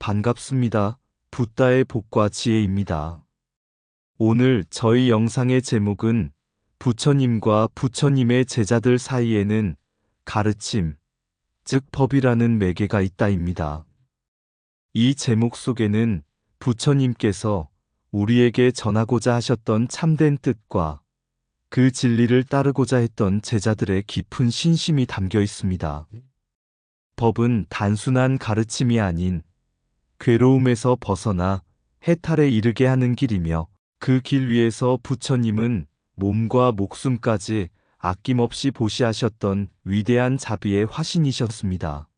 반갑습니다. 붓다의 복과 지혜입니다. 오늘 저희 영상의 제목은 부처님과 부처님의 제자들 사이에는 가르침, 즉 법이라는 매개가 있다입니다. 이 제목 속에는 부처님께서 우리에게 전하고자 하셨던 참된 뜻과 그 진리를 따르고자 했던 제자들의 깊은 신심이 담겨 있습니다. 법은 단순한 가르침이 아닌 괴로움에서 벗어나 해탈에 이르게 하는 길이며 그 길 위에서 부처님은 몸과 목숨까지 아낌없이 보시하셨던 위대한 자비의 화신이셨습니다.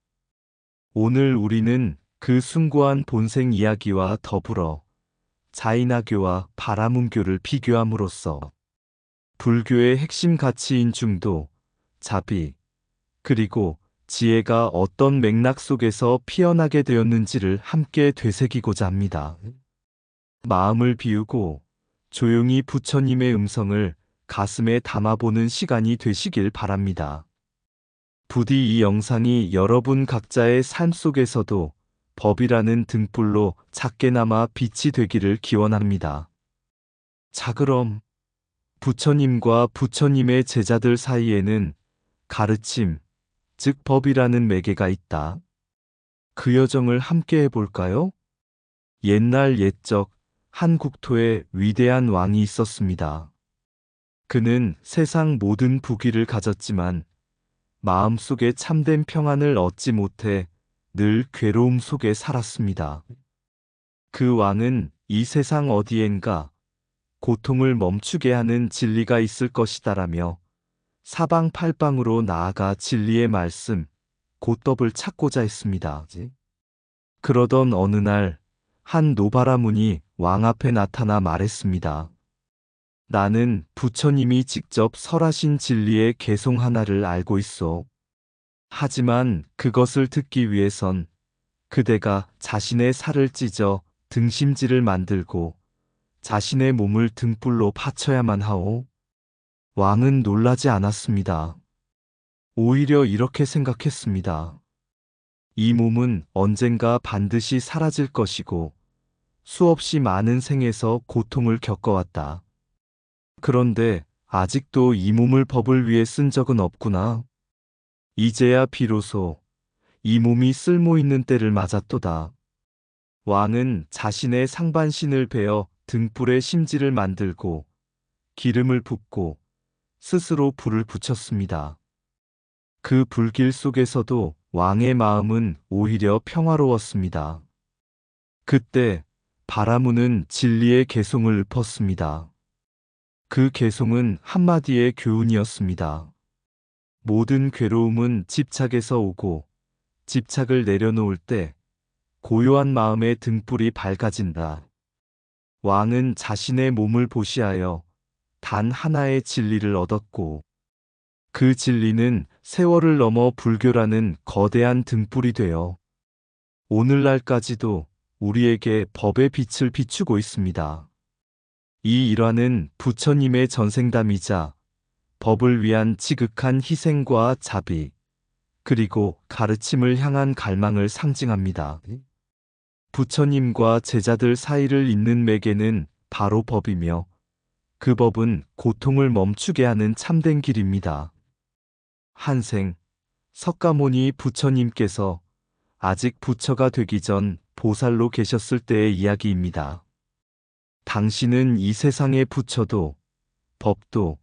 오늘 우리는 그 숭고한 본생 이야기와 더불어 자이나교와 바라문교를 비교함으로써 불교의 핵심 가치인 중도, 자비, 그리고 지혜가 어떤 맥락 속에서 피어나게 되었는지를 함께 되새기고자 합니다. 마음을 비우고 조용히 부처님의 음성을 가슴에 담아보는 시간이 되시길 바랍니다. 부디 이 영상이 여러분 각자의 삶 속에서도 법이라는 등불로 작게나마 빛이 되기를 기원합니다. 자, 그럼 부처님과 부처님의 제자들 사이에는 가르침, 즉 법이라는 매개가 있다. 그 여정을 함께 해볼까요? 옛날 옛적 한 국토에 위대한 왕이 있었습니다. 그는 세상 모든 부귀를 가졌지만 마음속에 참된 평안을 얻지 못해 늘 괴로움 속에 살았습니다. 그 왕은 이 세상 어디엔가 고통을 멈추게 하는 진리가 있을 것이다라며 사방팔방으로 나아가 진리의 말씀, 곧법을 찾고자 했습니다. 그러던 어느 날 한 노바라문이 왕 앞에 나타나 말했습니다. 나는 부처님이 직접 설하신 진리의 개송 하나를 알고 있어. 하지만 그것을 듣기 위해선 그대가 자신의 살을 찢어 등심질을 만들고 자신의 몸을 등불로 바쳐야만 하오. 왕은 놀라지 않았습니다. 오히려 이렇게 생각했습니다. 이 몸은 언젠가 반드시 사라질 것이고 수없이 많은 생에서 고통을 겪어왔다. 그런데 아직도 이 몸을 법을 위해 쓴 적은 없구나. 이제야 비로소 이 몸이 쓸모 있는 때를 맞았도다. 왕은 자신의 상반신을 베어 등불에 심지를 만들고 기름을 붓고 스스로 불을 붙였습니다. 그 불길 속에서도 왕의 마음은 오히려 평화로웠습니다. 그때 바라문은 진리의 개송을 읊었습니다. 그 개송은 한마디의 교훈이었습니다. 모든 괴로움은 집착에서 오고 집착을 내려놓을 때 고요한 마음의 등불이 밝아진다. 왕은 자신의 몸을 보시하여 단 하나의 진리를 얻었고 그 진리는 세월을 넘어 불교라는 거대한 등불이 되어 오늘날까지도 우리에게 법의 빛을 비추고 있습니다. 이 일화는 부처님의 전생담이자 법을 위한 지극한 희생과 자비, 그리고 가르침을 향한 갈망을 상징합니다. 부처님과 제자들 사이를 잇는 매개는 바로 법이며 그 법은 고통을 멈추게 하는 참된 길입니다. 한생 석가모니 부처님께서 아직 부처가 되기 전 보살로 계셨을 때의 이야기입니다. 당시는 이 세상의 부처도 법도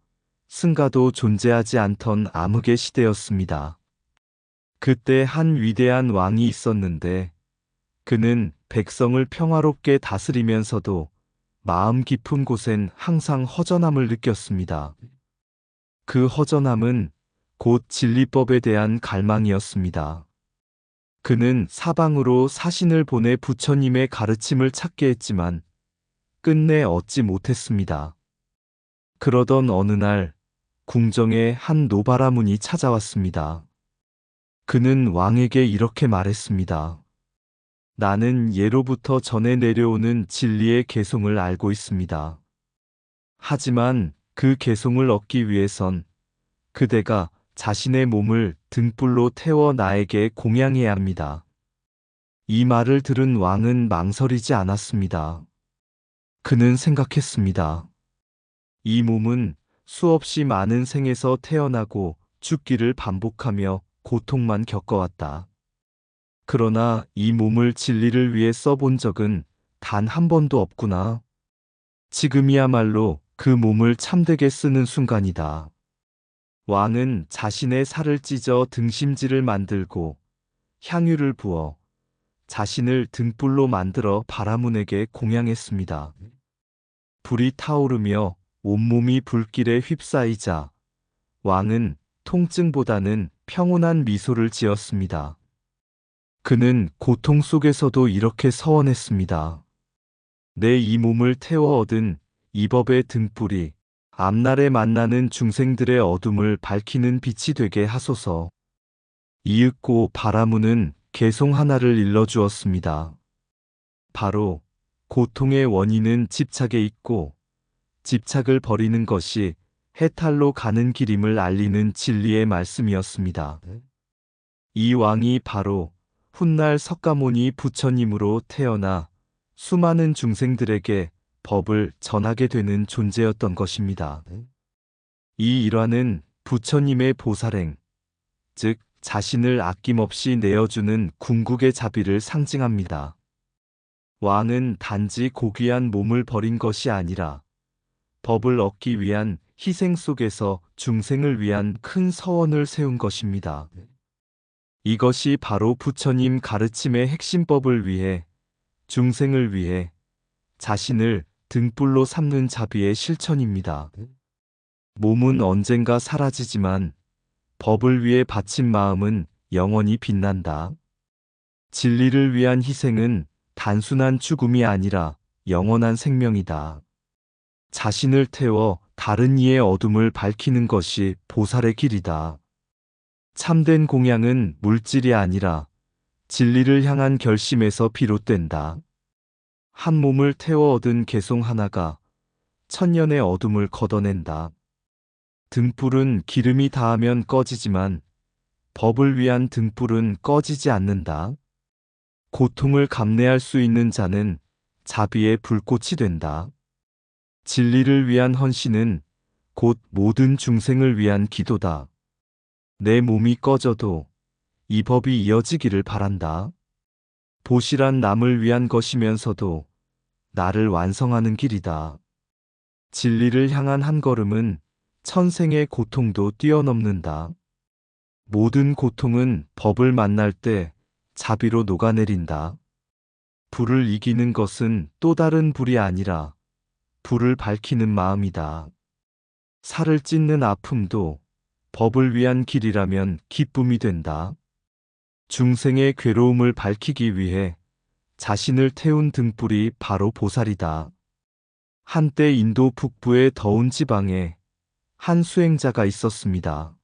승가도 존재하지 않던 암흑의 시대였습니다. 그때 한 위대한 왕이 있었는데 그는 백성을 평화롭게 다스리면서도 마음 깊은 곳엔 항상 허전함을 느꼈습니다. 그 허전함은 곧 진리법에 대한 갈망이었습니다. 그는 사방으로 사신을 보내 부처님의 가르침을 찾게 했지만 끝내 얻지 못했습니다. 그러던 어느 날 궁정에 한 노바라문이 찾아왔습니다. 그는 왕에게 이렇게 말했습니다. 나는 예로부터 전해 내려오는 진리의 개송을 알고 있습니다. 하지만 그 개송을 얻기 위해선 그대가 자신의 몸을 등불로 태워 나에게 공양해야 합니다. 이 말을 들은 왕은 망설이지 않았습니다. 그는 생각했습니다. 이 몸은 수없이 많은 생에서 태어나고 죽기를 반복하며 고통만 겪어왔다. 그러나 이 몸을 진리를 위해 써본 적은 단 한 번도 없구나. 지금이야말로 그 몸을 참되게 쓰는 순간이다. 왕은 자신의 살을 찢어 등심질을 만들고 향유를 부어 자신을 등불로 만들어 바라문에게 공양했습니다. 불이 타오르며 온몸이 불길에 휩싸이자 왕은 통증보다는 평온한 미소를 지었습니다. 그는 고통 속에서도 이렇게 서원했습니다. 내 이 몸을 태워 얻은 이 법의 등불이 앞날에 만나는 중생들의 어둠을 밝히는 빛이 되게 하소서. 이윽고 바라문은 개송 하나를 일러주었습니다. 바로 고통의 원인은 집착에 있고 집착을 버리는 것이 해탈로 가는 길임을 알리는 진리의 말씀이었습니다. 이 왕이 바로 훗날 석가모니 부처님으로 태어나 수많은 중생들에게 법을 전하게 되는 존재였던 것입니다. 이 일화는 부처님의 보살행, 즉 자신을 아낌없이 내어주는 궁극의 자비를 상징합니다. 왕은 단지 고귀한 몸을 버린 것이 아니라 법을 얻기 위한 희생 속에서 중생을 위한 큰 서원을 세운 것입니다. 이것이 바로 부처님 가르침의 핵심법을 위해 중생을 위해 자신을 등불로 삼는 자비의 실천입니다. 몸은 언젠가 사라지지만 법을 위해 바친 마음은 영원히 빛난다. 진리를 위한 희생은 단순한 죽음이 아니라 영원한 생명이다. 자신을 태워 다른 이의 어둠을 밝히는 것이 보살의 길이다. 참된 공양은 물질이 아니라 진리를 향한 결심에서 비롯된다. 한 몸을 태워 얻은 개송 하나가 천년의 어둠을 걷어낸다. 등불은 기름이 닿으면 꺼지지만 법을 위한 등불은 꺼지지 않는다. 고통을 감내할 수 있는 자는 자비의 불꽃이 된다. 진리를 위한 헌신은 곧 모든 중생을 위한 기도다. 내 몸이 꺼져도 이 법이 이어지기를 바란다. 보시란 남을 위한 것이면서도 나를 완성하는 길이다. 진리를 향한 한 걸음은 천생의 고통도 뛰어넘는다. 모든 고통은 법을 만날 때 자비로 녹아내린다. 불을 이기는 것은 또 다른 불이 아니라 불을 밝히는 마음이다. 살을 찢는 아픔도 법을 위한 길이라면 기쁨이 된다. 중생의 괴로움을 밝히기 위해 자신을 태운 등불이 바로 보살이다. 한때 인도 북부의 더운 지방에 한 수행자가 있었습니다.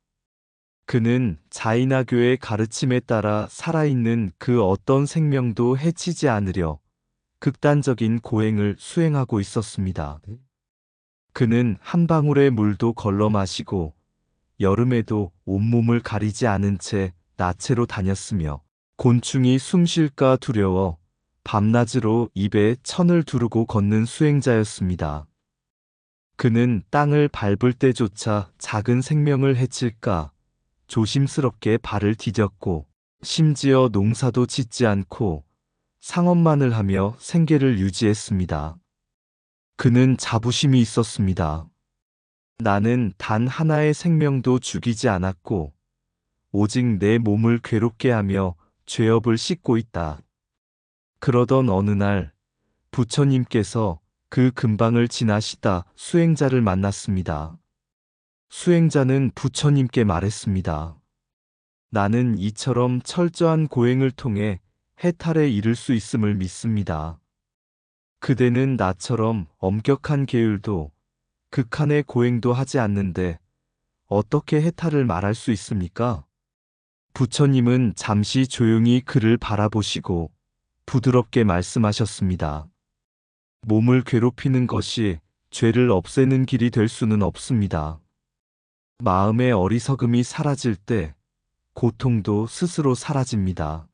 그는 자이나교의 가르침에 따라 살아있는 그 어떤 생명도 해치지 않으려 극단적인 고행을 수행하고 있었습니다. 그는 한 방울의 물도 걸러 마시고 여름에도 온몸을 가리지 않은 채 나체로 다녔으며 곤충이 숨 쉴까 두려워 밤낮으로 입에 천을 두르고 걷는 수행자였습니다. 그는 땅을 밟을 때조차 작은 생명을 해칠까 조심스럽게 발을 디뎠고 심지어 농사도 짓지 않고 상업만을 하며 생계를 유지했습니다. 그는 자부심이 있었습니다. 나는 단 하나의 생명도 죽이지 않았고 오직 내 몸을 괴롭게 하며 죄업을 씻고 있다. 그러던 어느 날 부처님께서 그 근방을 지나시다 수행자를 만났습니다. 수행자는 부처님께 말했습니다. 나는 이처럼 철저한 고행을 통해 해탈에 이를 수 있음을 믿습니다. 그대는 나처럼 엄격한 계율도 극한의 고행도 하지 않는데 어떻게 해탈을 말할 수 있습니까? 부처님은 잠시 조용히 그를 바라보시고 부드럽게 말씀하셨습니다. 몸을 괴롭히는 것이 죄를 없애는 길이 될 수는 없습니다. 마음의 어리석음이 사라질 때 고통도 스스로 사라집니다.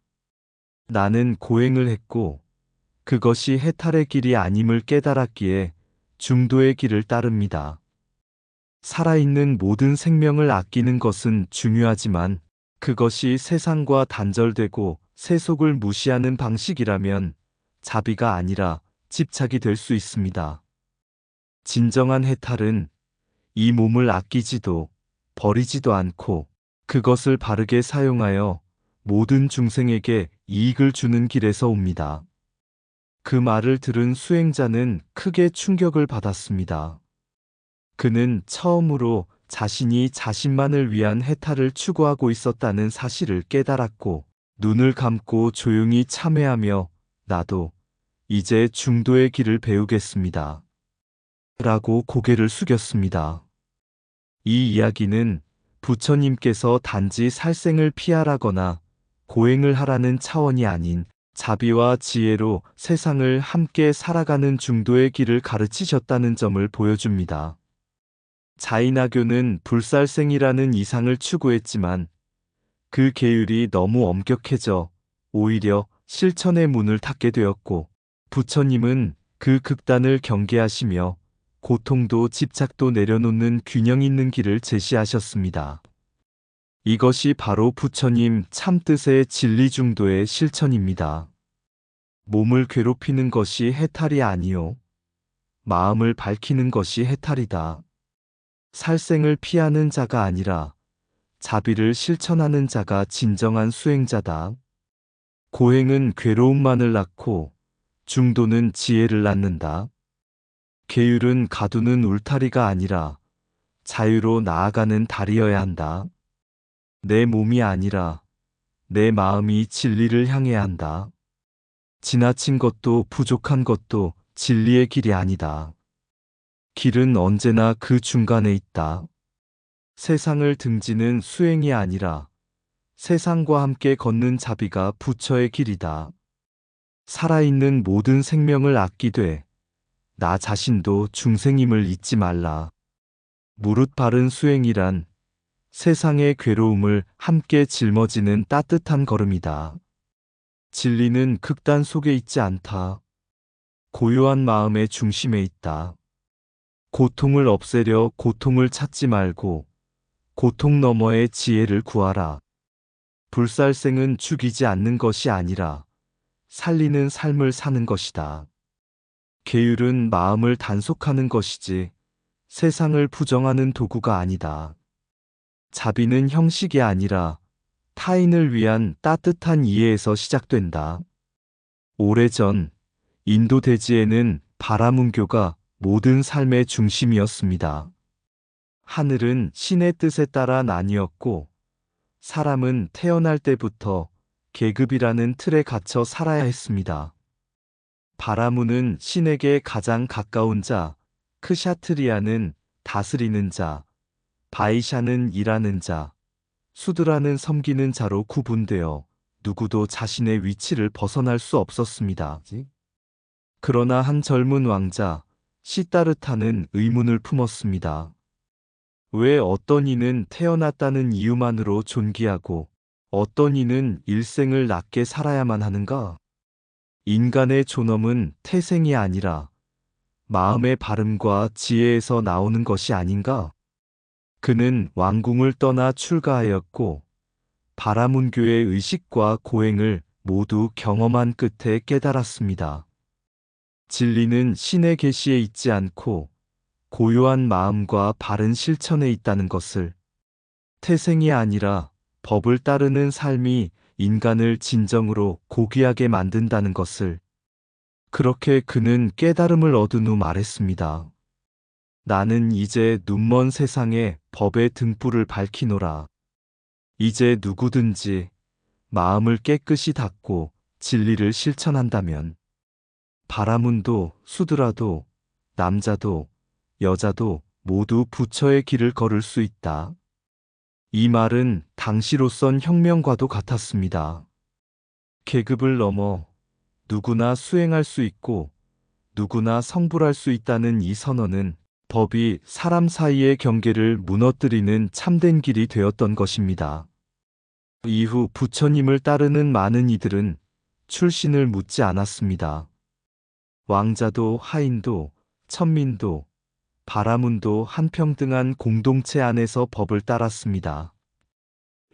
나는 고행을 했고 그것이 해탈의 길이 아님을 깨달았기에 중도의 길을 따릅니다. 살아있는 모든 생명을 아끼는 것은 중요하지만 그것이 세상과 단절되고 세속을 무시하는 방식이라면 자비가 아니라 집착이 될 수 있습니다. 진정한 해탈은 이 몸을 아끼지도 버리지도 않고 그것을 바르게 사용하여 모든 중생에게 이익을 주는 길에서 옵니다. 그 말을 들은 수행자는 크게 충격을 받았습니다. 그는 처음으로 자신이 자신만을 위한 해탈을 추구하고 있었다는 사실을 깨달았고 눈을 감고 조용히 참회하며 나도 이제 중도의 길을 배우겠습니다. 라고 고개를 숙였습니다. 이 이야기는 부처님께서 단지 살생을 피하라거나 고행을 하라는 차원이 아닌 자비와 지혜로 세상을 함께 살아가는 중도의 길을 가르치셨다는 점을 보여줍니다. 자인아교는 불살생이라는 이상을 추구했지만 그 계율이 너무 엄격해져 오히려 실천의 문을 닫게 되었고 부처님은 그 극단을 경계하시며 고통도 집착도 내려놓는 균형 있는 길을 제시하셨습니다. 이것이 바로 부처님 참뜻의 진리중도의 실천입니다. 몸을 괴롭히는 것이 해탈이 아니요. 마음을 밝히는 것이 해탈이다. 살생을 피하는 자가 아니라 자비를 실천하는 자가 진정한 수행자다. 고행은 괴로움만을 낳고 중도는 지혜를 낳는다. 계율은 가두는 울타리가 아니라 자유로 나아가는 다리여야 한다. 내 몸이 아니라 내 마음이 진리를 향해야 한다. 지나친 것도 부족한 것도 진리의 길이 아니다. 길은 언제나 그 중간에 있다. 세상을 등지는 수행이 아니라 세상과 함께 걷는 자비가 부처의 길이다. 살아있는 모든 생명을 아끼되 나 자신도 중생임을 잊지 말라. 무릇 바른 수행이란 세상의 괴로움을 함께 짊어지는 따뜻한 걸음이다. 진리는 극단 속에 있지 않다. 고요한 마음의 중심에 있다. 고통을 없애려 고통을 찾지 말고 고통 너머의 지혜를 구하라. 불살생은 죽이지 않는 것이 아니라 살리는 삶을 사는 것이다. 계율은 마음을 단속하는 것이지 세상을 부정하는 도구가 아니다. 자비는 형식이 아니라 타인을 위한 따뜻한 이해에서 시작된다. 오래전 인도 대지에는 바라문교가 모든 삶의 중심이었습니다. 하늘은 신의 뜻에 따라 나뉘었고 사람은 태어날 때부터 계급이라는 틀에 갇혀 살아야 했습니다. 바라문은 신에게 가장 가까운 자, 크샤트리아는 다스리는 자, 바이샤는 일하는 자, 수드라는 섬기는 자로 구분되어 누구도 자신의 위치를 벗어날 수 없었습니다. 그러나 한 젊은 왕자, 시다르타는 의문을 품었습니다. 왜 어떤 이는 태어났다는 이유만으로 존귀하고 어떤 이는 일생을 낮게 살아야만 하는가? 인간의 존엄은 태생이 아니라 마음의 바름과 지혜에서 나오는 것이 아닌가? 그는 왕궁을 떠나 출가하였고 바라문교의 의식과 고행을 모두 경험한 끝에 깨달았습니다. 진리는 신의 계시에 있지 않고 고요한 마음과 바른 실천에 있다는 것을, 태생이 아니라 법을 따르는 삶이 인간을 진정으로 고귀하게 만든다는 것을. 그렇게 그는 깨달음을 얻은 후 말했습니다. 나는 이제 눈먼 세상에 법의 등불을 밝히노라. 이제 누구든지 마음을 깨끗이 닫고 진리를 실천한다면 바라문도 수드라도 남자도 여자도 모두 부처의 길을 걸을 수 있다. 이 말은 당시로선 혁명과도 같았습니다. 계급을 넘어 누구나 수행할 수 있고 누구나 성불할 수 있다는 이 선언은 법이 사람 사이의 경계를 무너뜨리는 참된 길이 되었던 것입니다. 이후 부처님을 따르는 많은 이들은 출신을 묻지 않았습니다. 왕자도 하인도 천민도 바라문도 한평등한 공동체 안에서 법을 따랐습니다.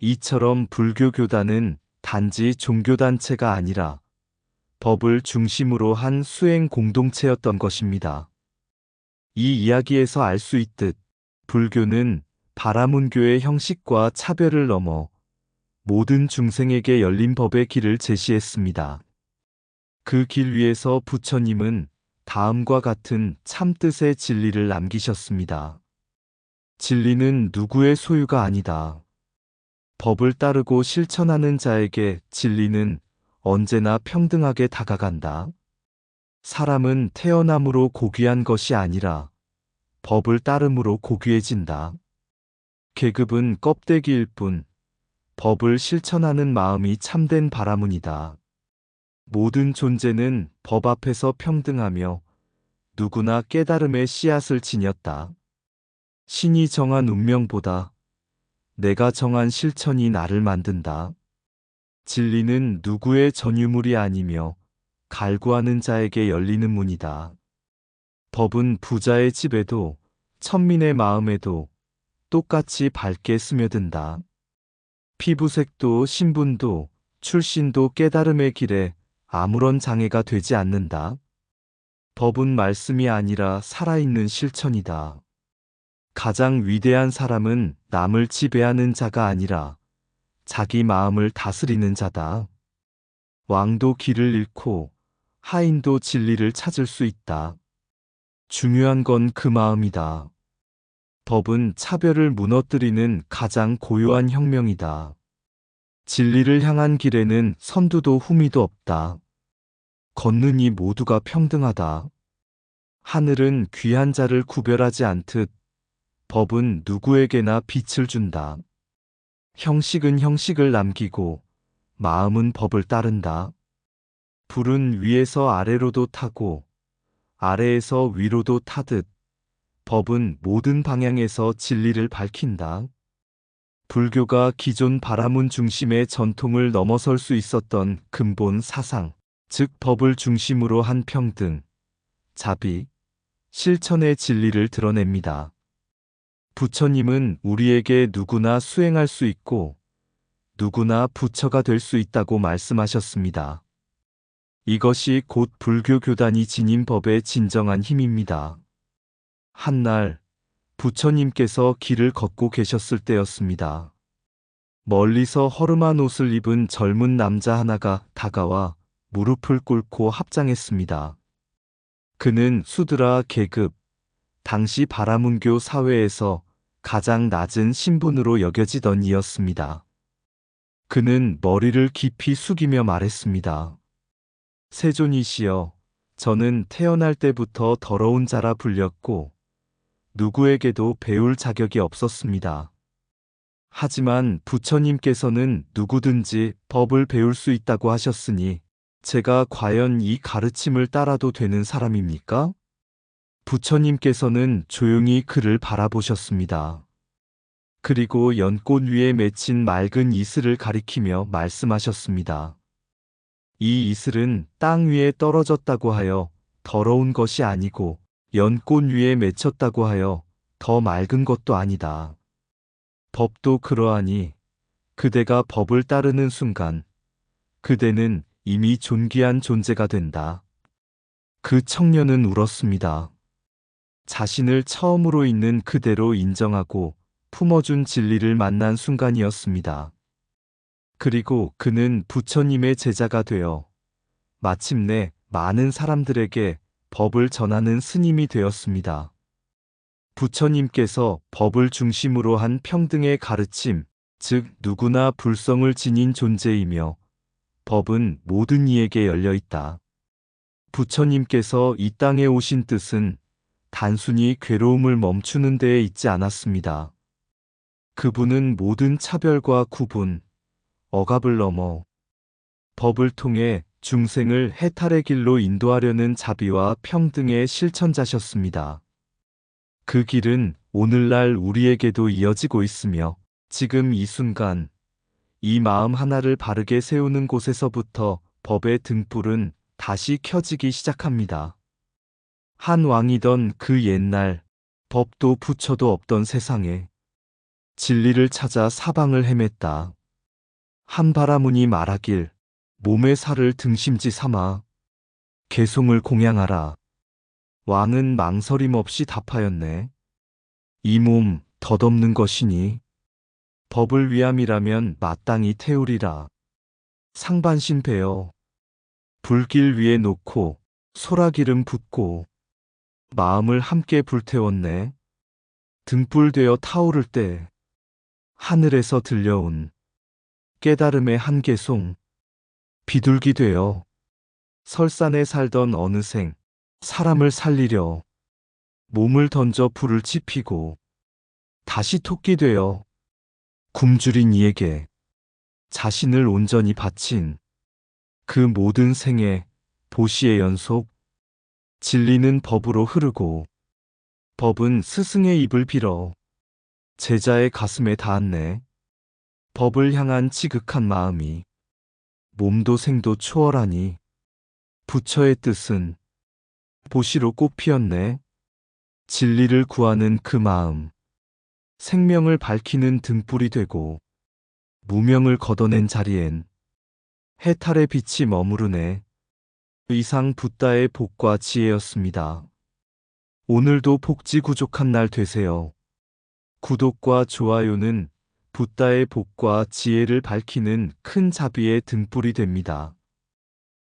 이처럼 불교 교단은 단지 종교단체가 아니라 법을 중심으로 한 수행 공동체였던 것입니다. 이 이야기에서 알 수 있듯 불교는 바라문교의 형식과 차별을 넘어 모든 중생에게 열린 법의 길을 제시했습니다. 그 길 위에서 부처님은 다음과 같은 참뜻의 진리를 남기셨습니다. 진리는 누구의 소유가 아니다. 법을 따르고 실천하는 자에게 진리는 언제나 평등하게 다가간다. 사람은 태어남으로 고귀한 것이 아니라 법을 따름으로 고귀해진다. 계급은 껍데기일 뿐 법을 실천하는 마음이 참된 바라문이다. 모든 존재는 법 앞에서 평등하며 누구나 깨달음의 씨앗을 지녔다. 신이 정한 운명보다 내가 정한 실천이 나를 만든다. 진리는 누구의 전유물이 아니며 갈구하는 자에게 열리는 문이다. 법은 부자의 집에도 천민의 마음에도 똑같이 밝게 스며든다. 피부색도 신분도 출신도 깨달음의 길에 아무런 장애가 되지 않는다. 법은 말씀이 아니라 살아있는 실천이다. 가장 위대한 사람은 남을 지배하는 자가 아니라 자기 마음을 다스리는 자다. 왕도 길을 잃고 하인도 진리를 찾을 수 있다. 중요한 건 그 마음이다. 법은 차별을 무너뜨리는 가장 고요한 혁명이다. 진리를 향한 길에는 선두도 후미도 없다. 걷는 이 모두가 평등하다. 하늘은 귀한 자를 구별하지 않듯 법은 누구에게나 빛을 준다. 형식은 형식을 남기고 마음은 법을 따른다. 불은 위에서 아래로도 타고 아래에서 위로도 타듯 법은 모든 방향에서 진리를 밝힌다. 불교가 기존 바라문 중심의 전통을 넘어설 수 있었던 근본 사상, 즉 법을 중심으로 한 평등, 자비, 실천의 진리를 드러냅니다. 부처님은 우리에게 누구나 수행할 수 있고 누구나 부처가 될 수 있다고 말씀하셨습니다. 이것이 곧 불교 교단이 지닌 법의 진정한 힘입니다. 한날 부처님께서 길을 걷고 계셨을 때였습니다. 멀리서 허름한 옷을 입은 젊은 남자 하나가 다가와 무릎을 꿇고 합장했습니다. 그는 수드라 계급, 당시 바라문교 사회에서 가장 낮은 신분으로 여겨지던 이였습니다. 그는 머리를 깊이 숙이며 말했습니다. 세존이시여, 저는 태어날 때부터 더러운 자라 불렸고 누구에게도 배울 자격이 없었습니다. 하지만 부처님께서는 누구든지 법을 배울 수 있다고 하셨으니 제가 과연 이 가르침을 따라도 되는 사람입니까? 부처님께서는 조용히 그를 바라보셨습니다. 그리고 연꽃 위에 맺힌 맑은 이슬을 가리키며 말씀하셨습니다. 이 이슬은 땅 위에 떨어졌다고 하여 더러운 것이 아니고 연꽃 위에 맺혔다고 하여 더 맑은 것도 아니다. 법도 그러하니 그대가 법을 따르는 순간 그대는 이미 존귀한 존재가 된다. 그 청년은 울었습니다. 자신을 처음으로 있는 그대로 인정하고 품어준 진리를 만난 순간이었습니다. 그리고 그는 부처님의 제자가 되어 마침내 많은 사람들에게 법을 전하는 스님이 되었습니다. 부처님께서 법을 중심으로 한 평등의 가르침, 즉 누구나 불성을 지닌 존재이며 법은 모든 이에게 열려 있다. 부처님께서 이 땅에 오신 뜻은 단순히 괴로움을 멈추는 데에 있지 않았습니다. 그분은 모든 차별과 구분, 억압을 넘어 법을 통해 중생을 해탈의 길로 인도하려는 자비와 평등의 실천자셨습니다. 그 길은 오늘날 우리에게도 이어지고 있으며 지금 이 순간 이 마음 하나를 바르게 세우는 곳에서부터 법의 등불은 다시 켜지기 시작합니다. 한 왕이던 그 옛날, 법도 부처도 없던 세상에 진리를 찾아 사방을 헤맸다. 한바라문이 말하길 몸의 살을 등심지 삼아 개송을 공양하라. 왕은 망설임 없이 답하였네. 이 몸 덧없는 것이니 법을 위함이라면 마땅히 태우리라. 상반신 베어 불길 위에 놓고 소라기름 붓고 마음을 함께 불태웠네. 등불 되어 타오를 때 하늘에서 들려온 깨달음의 한 개송, 비둘기 되어 설산에 살던 어느 생 사람을 살리려 몸을 던져 불을 지피고 다시 토끼 되어 굶주린 이에게 자신을 온전히 바친 그 모든 생의 보시의 연속. 진리는 법으로 흐르고 법은 스승의 입을 빌어 제자의 가슴에 닿았네. 법을 향한 지극한 마음이 몸도 생도 초월하니 부처의 뜻은 보시로 꽃피었네. 진리를 구하는 그 마음, 생명을 밝히는 등불이 되고 무명을 걷어낸 자리엔 해탈의 빛이 머무르네. 이상 붓다의 복과 지혜였습니다. 오늘도 복지구족한 날 되세요. 구독과 좋아요는 붓다의 복과 지혜를 밝히는 큰 자비의 등불이 됩니다.